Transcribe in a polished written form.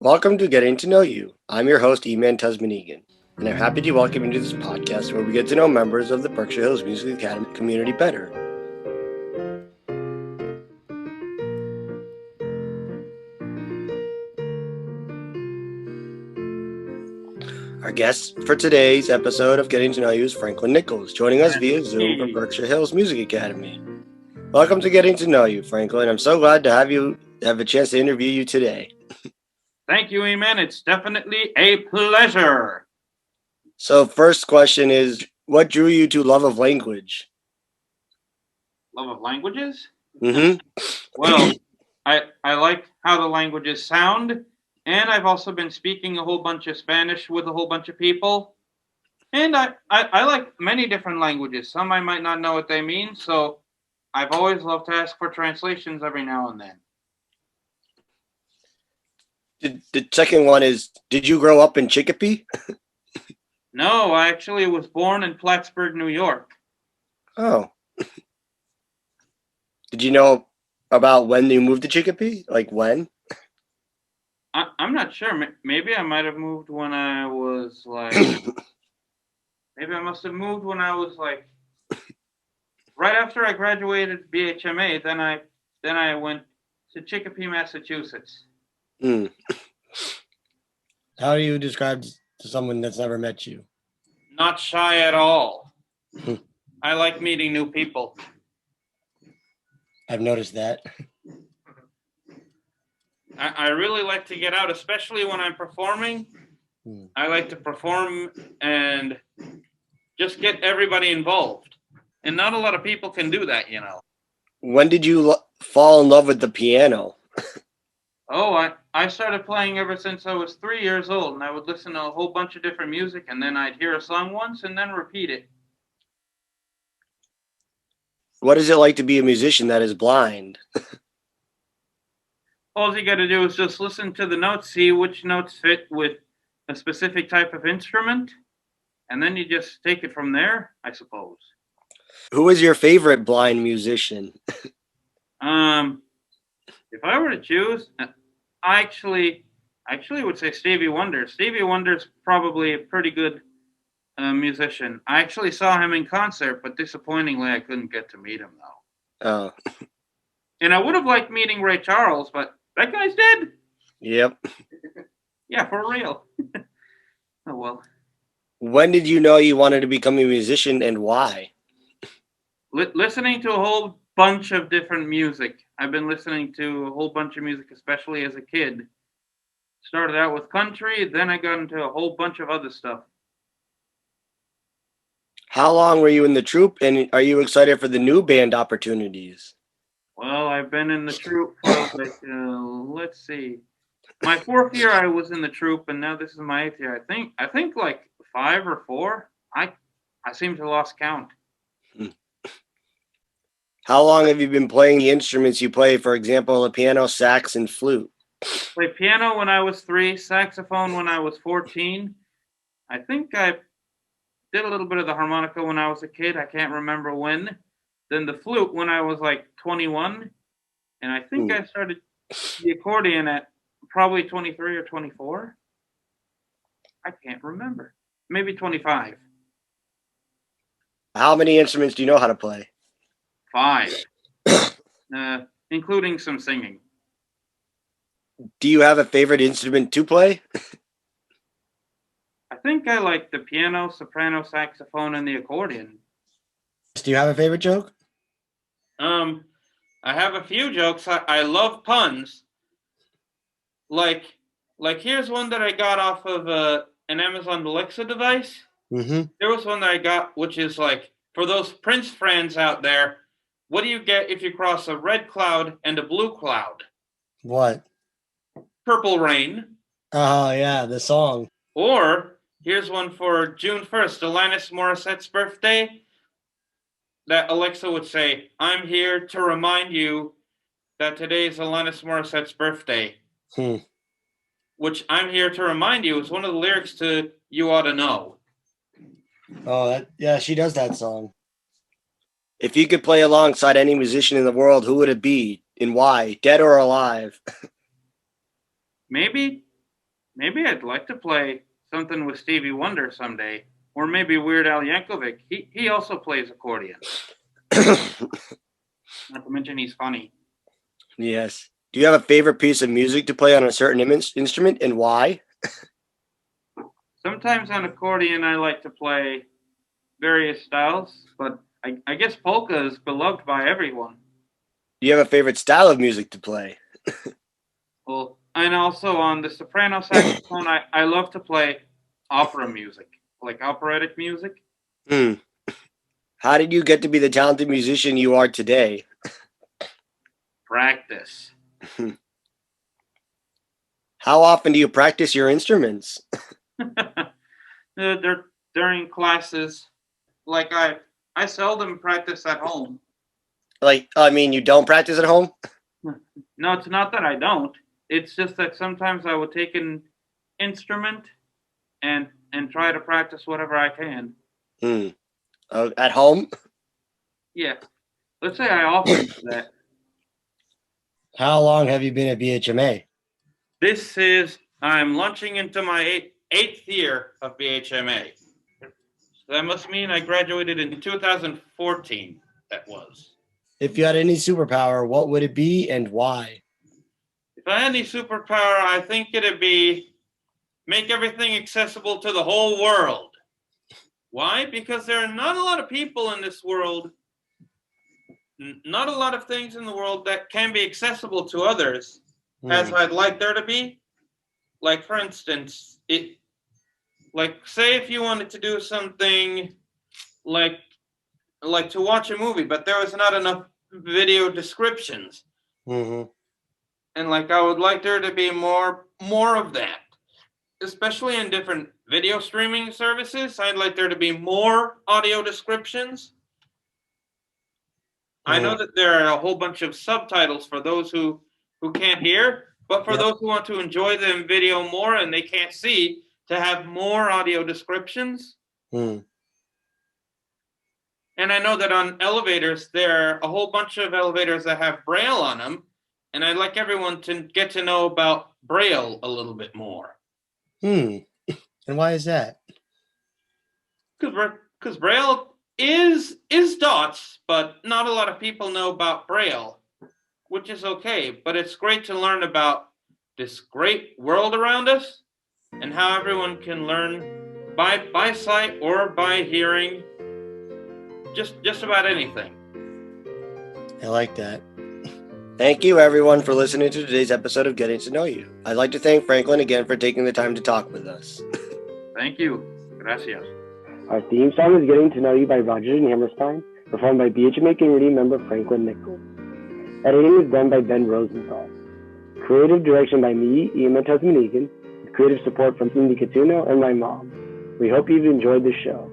Welcome to Getting to Know You. I'm your host, Eman Tuzman-Eagan, and I'm happy to welcome you to this podcast where we get to know members of the Berkshire Hills Music Academy community better. Our guest for today's episode of Getting to Know You is Franklin Nichols, joining us via Zoom from Berkshire Hills Music Academy. Welcome to Getting to Know You, Franklin. I'm so glad to have a chance to interview you today. Thank you, Eman. It's definitely a pleasure. So, first question is, what drew you to love of language? Love of languages? Mm-hmm. Well, I like how the languages sound, and I've also been speaking a whole bunch of Spanish with a whole bunch of people. And I like many different languages. Some I might not know what they mean, so I've always loved to ask for translations every now and then. The second one is, did you grow up in Chicopee? No, I actually was born in Plattsburgh, New York. Oh. Did you know about when you moved to Chicopee? Like when? I'm not sure. Maybe I might have moved when I was like... Maybe I must have moved when I was like... Right after I graduated BHMA, then I went to Chicopee, Massachusetts. How do you describe to someone that's never met you? Not shy at all. I like meeting new people. I've noticed that. I really like to get out, especially when I'm performing. I like to perform and just get everybody involved. And not a lot of people can do that, you know. When did you fall in love with the piano? Oh, I started playing ever since I was 3 years old, and I would listen to a whole bunch of different music, and then I'd hear a song once and then repeat it. What is it like to be a musician that is blind? All you got to do is just listen to the notes, see which notes fit with a specific type of instrument, and then you just take it from there, I suppose. Who is your favorite blind musician? If I were to choose, I actually would say Stevie Wonder. Stevie Wonder's probably a pretty good musician. I actually saw him in concert, but disappointingly, I couldn't get to meet him though. Oh. And I would have liked meeting Ray Charles, but that guy's dead. Yep. Yeah, for real. Oh well. When did you know you wanted to become a musician and why? Listening to a whole bunch of different music. I've been listening to a whole bunch of music, especially as a kid. Started out with country, then I got into a whole bunch of other stuff. How long were you in the troupe, and are you excited for the new band opportunities? Well, I've been in the troupe for let's see. My 4th year I was in the troupe, and now this is my 8th year. I think like 5 or 4. I seem to have lost count. How long have you been playing the instruments you play, for example, the piano, sax, and flute? Played piano when I was 3, saxophone when I was 14. I think I did a little bit of the harmonica when I was a kid. I can't remember when. Then the flute when I was like 21. And I think I started the accordion at probably 23 or 24. I can't remember. Maybe 25. How many instruments do you know how to play? 5. Including some singing. Do you have a favorite instrument to play? I think I like the piano, soprano, saxophone, and the accordion. Do you have a favorite joke? I have a few jokes. I love puns. Like here's one that I got off of an Amazon Alexa device. Mm-hmm. There was one that I got, which is like, for those Prince fans out there, what do you get if you cross a red cloud and a blue cloud? What? Purple Rain. Oh, yeah, the song. Or, here's one for June 1st, Alanis Morissette's birthday, that Alexa would say, I'm here to remind you that today is Alanis Morissette's birthday. Which, I'm here to remind you, is one of the lyrics to You Ought to Know. Oh, yeah, she does that song. If you could play alongside any musician in the world, who would it be and why? Dead or alive? Maybe maybe I'd like to play something with Stevie Wonder someday, or maybe Weird Al Yankovic. He also plays accordion. Not to mention he's funny. Yes. Do you have a favorite piece of music to play on a certain instrument, and why? Sometimes on accordion I like to play various styles, but I guess polka is beloved by everyone. Do you have a favorite style of music to play? Well, and also on the soprano saxophone, I love to play opera music, like operatic music. Hmm. How did you get to be the talented musician you are today? Practice. How often do you practice your instruments? During classes, like I seldom practice at home. You don't practice at home? No, it's not that I don't. It's just that sometimes I would take an instrument and try to practice whatever I can. At home? Yeah. Let's say I often do that. How long have you been at BHMA? I'm launching into my eighth year of BHMA. So that must mean I graduated in 2014. That was. If you had any superpower, what would it be and why? If I had any superpower, I think it'd be make everything accessible to the whole world. Why? Because there are not a lot of people in this world, not a lot of things in the world that can be accessible to others as I'd like there to be. Like, for instance, say if you wanted to do something like to watch a movie, but there was not enough video descriptions. Mm-hmm. And I would like there to be more of that. Especially in different video streaming services, I'd like there to be more audio descriptions. I know that there are a whole bunch of subtitles for those who can't hear, but for those who want to enjoy the video more and they can't see, to have more audio descriptions. And I know that on elevators, there are a whole bunch of elevators that have Braille on them, and I'd like everyone to get to know about Braille a little bit more. And why is that? Because Braille is dots, but not a lot of people know about Braille, which is okay. But it's great to learn about this great world around us and how everyone can learn by sight or by hearing just about anything. I like that. Thank you, everyone, for listening to today's episode of Getting to Know You. I'd like to thank Franklin again for taking the time to talk with us. Thank you. Gracias. Our theme song is Getting to Know You by Rogers and Hammerstein, performed by BHMA community member Franklin Nichols. Editing is done by Ben Rosenthal. Creative direction by me, Eman Tuzman-Eagan, with creative support from Cindy Catuno and my mom. We hope you've enjoyed the show.